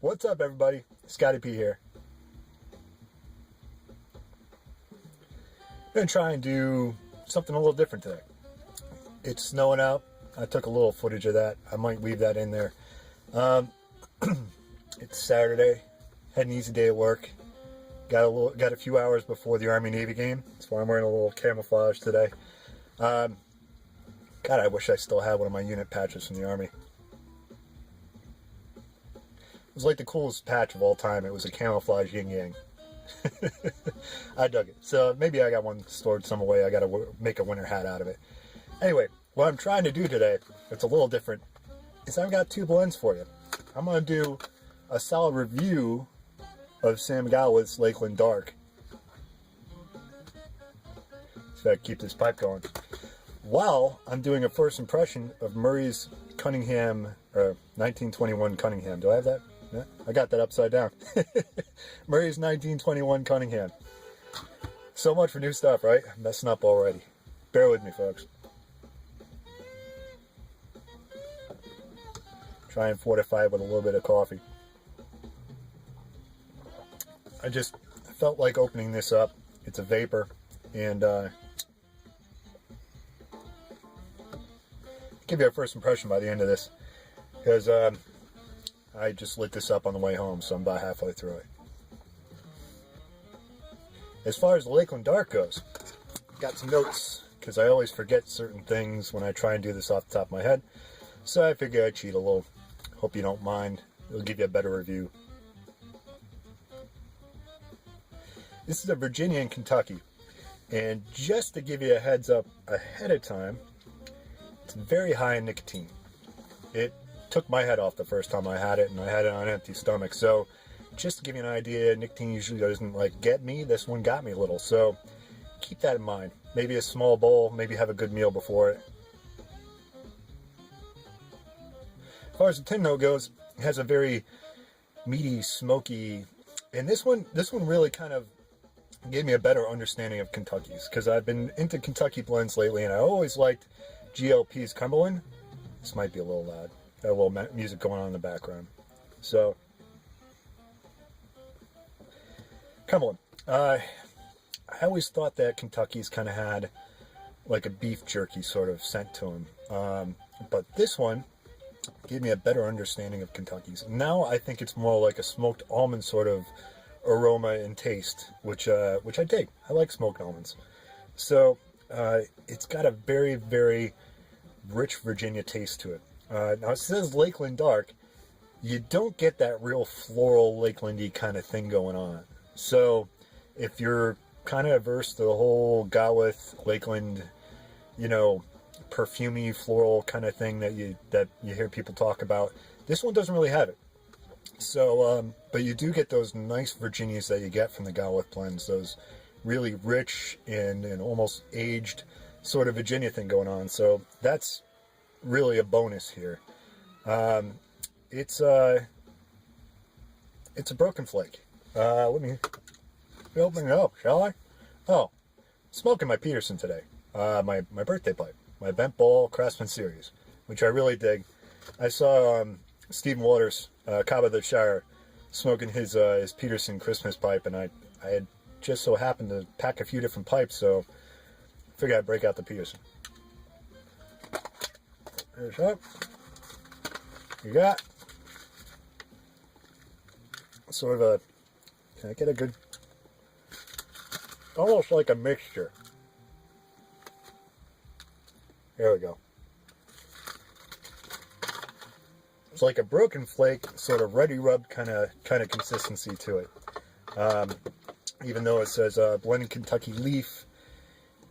What's up, everybody? Scotty P here. I'm going to try and do something a little different today. It's snowing out. I took a little footage of that. I might weave that in there. It's Saturday. Had an easy day at work. Got a few hours before the Army-Navy game. That's why I'm wearing a little camouflage today. God, I wish I still had one of my unit patches from the Army. It was like the coolest patch of all time. It was a camouflage yin-yang. I dug it. So maybe I got one stored some way. I got to make a winter hat out of it. Anyway, what I'm trying to do today, it's a little different, is I've got two blends for you. I'm going to do a solid review of Sam Gawith's Lakeland Dark. So I keep this pipe going. While I'm doing a first impression of Murray's Cunningham, 1921 Cunningham. Do I have that? Yeah, I got that upside down. Murray's 1921 Cunningham. So much for new stuff, right? I'm messing up already. Bear with me, folks. Try and fortify it with a little bit of coffee. I just felt like opening this up. It's a vapor, and give you a first impression by the end of this, because I just lit this up on the way home, so I'm about halfway through it. As far as the Lakeland Dark goes, got some notes, because I always forget certain things when I try and do this off the top of my head, so I figure I'd cheat a little. Hope you don't mind. It'll give you a better review. This is a Virginia and Kentucky, and just to give you a heads up ahead of time, it's very high in nicotine. It took my head off the first time I had it, and I had it on an empty stomach. So just to give you an idea, nicotine usually doesn't like get me. This one got me a little, so keep that in mind. Maybe a small bowl, maybe have a good meal before it. As far as the tin note goes, it has a very meaty, smoky, and this one really kind of gave me a better understanding of Kentucky's, because I've been into Kentucky blends lately, and I always liked GLP's Cumberland. This might be a little loud. Got a little music going on in the background. So, Cumberland. I always thought that Kentucky's kind of had like a beef jerky sort of scent to them. But this one gave me a better understanding of Kentucky's. Now I think it's more like a smoked almond sort of aroma and taste, which I dig. I like smoked almonds. So it's got a very, very rich Virginia taste to it. Now it says Lakeland Dark. You don't get that real floral Lakeland-y kind of thing going on. So if you're kind of averse to the whole Gawith Lakeland, perfumey floral kind of thing that you hear people talk about, this one doesn't really have it. So, but you do get those nice Virginias that you get from the Gawith blends, those really rich and almost aged sort of Virginia thing going on. So that's really a bonus here. It's a broken flake. Let me open it up, shall I? Oh, smoking my Peterson today. My birthday pipe, my Bent Ball Craftsman Series, which I really dig. I saw Stephen Waters, Cobb of the Shire, smoking his Peterson Christmas pipe, and I had just so happened to pack a few different pipes, so I figured I'd break out the Peterson. There's up. You got sort of a, can I get a good, almost like a mixture. There we go. It's like a broken flake, sort of ready rub kind of consistency to it. Even though it says blended Kentucky leaf,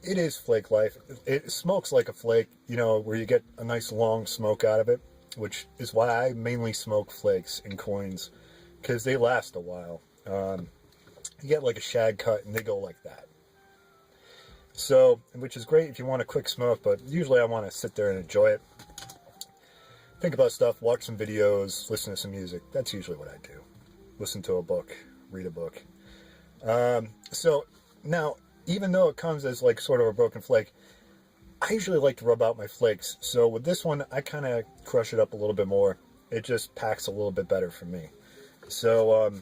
it is flake life. It smokes like a flake, where you get a nice long smoke out of it, which is why I mainly smoke flakes and coins, because they last a while. You get like a shag cut and they go like that. So, which is great if you want a quick smoke, but usually I want to sit there and enjoy it. Think about stuff, watch some videos, listen to some music. That's usually what I do. Listen to a book, read a book. So now, even though it comes as like sort of a broken flake, I usually like to rub out my flakes. So with this one, I kind of crush it up a little bit more. It just packs a little bit better for me. So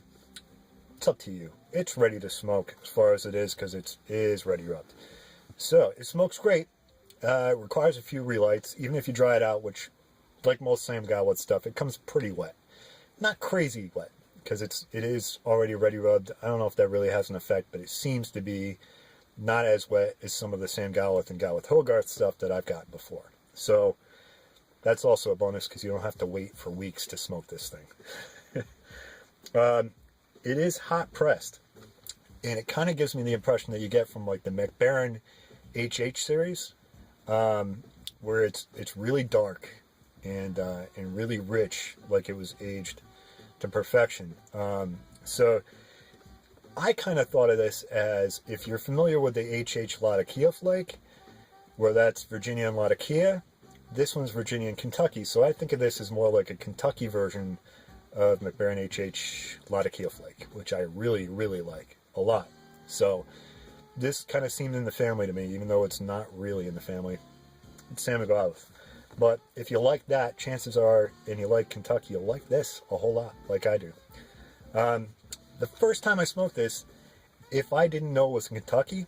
it's up to you. It's ready to smoke as far as it is, because it is ready rubbed. So it smokes great. It requires a few relights, even if you dry it out, which, like most Sam Gawith stuff, it comes pretty wet. Not crazy wet, because it is already ready rubbed. I don't know if that really has an effect, but it seems to be not as wet as some of the Sam Gawith and Gawith Hogarth stuff that I've gotten before. So that's also a bonus, because you don't have to wait for weeks to smoke this thing. It is hot pressed, and it kind of gives me the impression that you get from like the McBaron HH series, where it's really dark and really rich, like it was aged to perfection. So I kind of thought of this as, if you're familiar with the HH Latakia flake, where that's Virginia and Latakia, this one's Virginia and Kentucky. So I think of this as more like a Kentucky version of McBaron HH Latakia flake, which I really, really like a lot. So this kind of seemed in the family to me, even though it's not really in the family. It's Sam Gawith. But if you like that, chances are, and you like Kentucky, you'll like this a whole lot, like I do. The first time I smoked this, if I didn't know it was in Kentucky,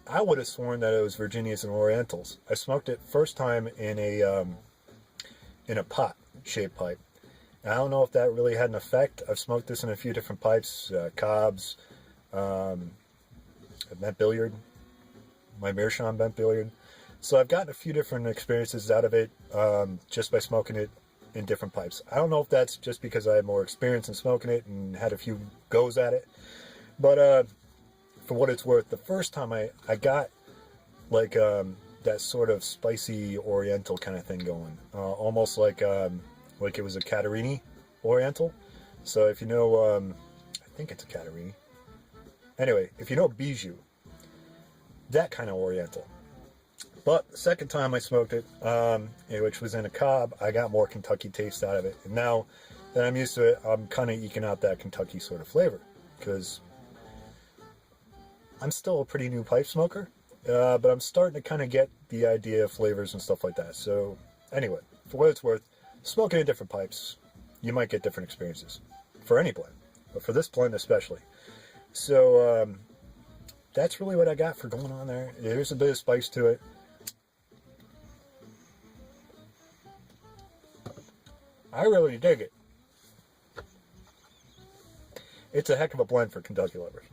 I would have sworn that it was Virginias and Orientals. I smoked it first time in a pot-shaped pipe. And I don't know if that really had an effect. I've smoked this in a few different pipes, Cobb's, bent billiard, my Meerschaum bent billiard. So I've gotten a few different experiences out of it, just by smoking it in different pipes. I don't know if that's just because I had more experience in smoking it and had a few goes at it, but for what it's worth, the first time I got like that sort of spicy Oriental kind of thing going, almost like it was a Catarini Oriental. So if you know, I think it's a Catarini. Anyway, if you know Bijou, that kind of Oriental. But the second time I smoked it, which was in a Cobb, I got more Kentucky taste out of it. And now that I'm used to it, I'm kind of eking out that Kentucky sort of flavor, because I'm still a pretty new pipe smoker, but I'm starting to kind of get the idea of flavors and stuff like that. So anyway, for what it's worth, smoking in different pipes, you might get different experiences for any blend, but for this blend especially. So that's really what I got for going on there. There's a bit of spice to it. I really dig it. It's a heck of a blend for Kentucky lovers.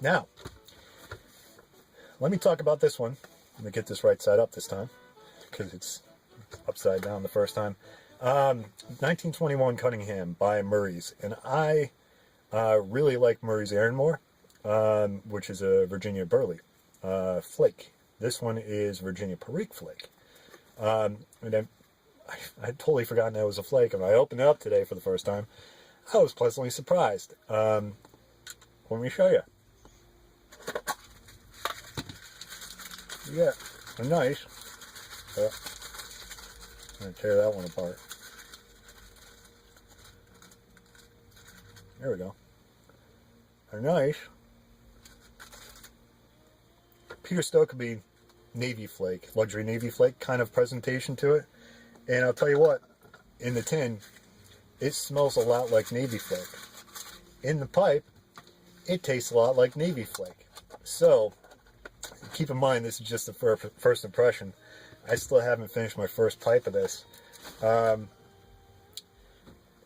Now, let me talk about this one. Let me get this right side up this time, because it's upside down the first time. 1921 Cunningham by Murray's, and I really like Murray's Aaronmore, which is a Virginia Burley flake. This one is Virginia Perique flake. And I'd totally forgotten that was a flake, and I opened it up today for the first time. I was pleasantly surprised. Let me show you. Yeah, a nice. I'm going to tear that one apart. There we go. A nice Peter Stokeby Navy flake, luxury Navy flake kind of presentation to it. And I'll tell you what, in the tin, it smells a lot like Navy flake. In the pipe, it tastes a lot like Navy flake. So, keep in mind, this is just the first impression. I still haven't finished my first pipe of this. I'm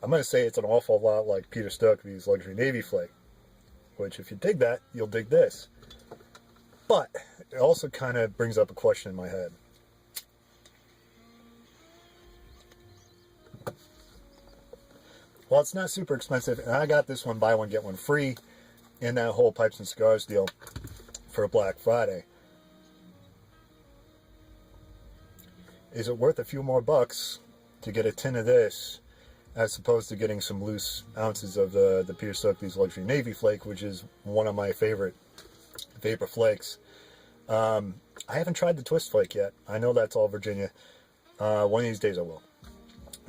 going to say it's an awful lot like Peter Stokeby's luxury Navy flake, which if you dig that, you'll dig this. But it also kind of brings up a question in my head. Well, it's not super expensive, and I got this one buy one get one free in that whole Pipes and Cigars deal for Black Friday. Is it worth a few more bucks to get a tin of this as opposed to getting some loose ounces of the Peter Stokeby's luxury Navy flake, which is one of my favorite VaPer flakes? I haven't tried the twist flake yet. I know that's all Virginia. One of these days I will.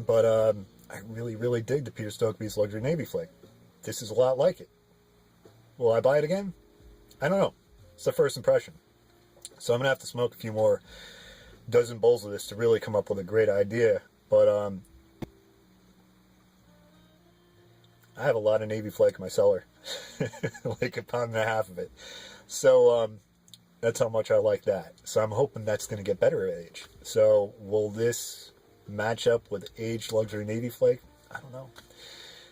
But I really, really dig the Peter Stokeby's luxury Navy flake. This is a lot like it. Will I buy it again? I don't know. It's the first impression. So I'm going to have to smoke a few more dozen bowls of this to really come up with a great idea But I have a lot of Navy flake in my cellar, like a pound and a half of it. So that's how much I like that. So I'm hoping that's going to get better at age. So will this match up with aged luxury Navy flake? I don't know.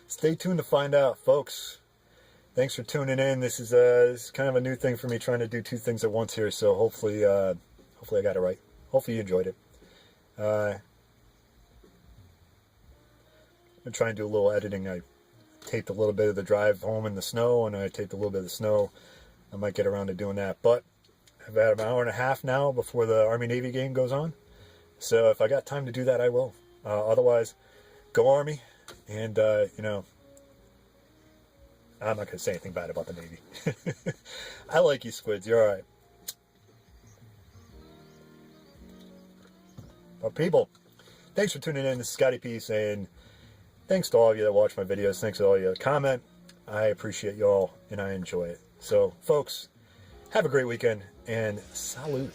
Stay tuned to find out, folks. Thanks for tuning in. This is kind of a new thing for me, trying to do two things at once here. So hopefully, hopefully I got it right. Hopefully you enjoyed it. I'm trying to do a little editing. I taped a little bit of the drive home in the snow, and I taped a little bit of the snow. I might get around to doing that, but I've had an hour and a half now before the Army-Navy game goes on. So if I got time to do that, I will. Otherwise, go Army. And, you know, I'm not going to say anything bad about the Navy. I like you, Squids. You're all right. But people, thanks for tuning in. This is Scotty P saying thanks to all of you that watch my videos. Thanks to all of you that comment. I appreciate y'all, and I enjoy it. So, folks, have a great weekend, and salute.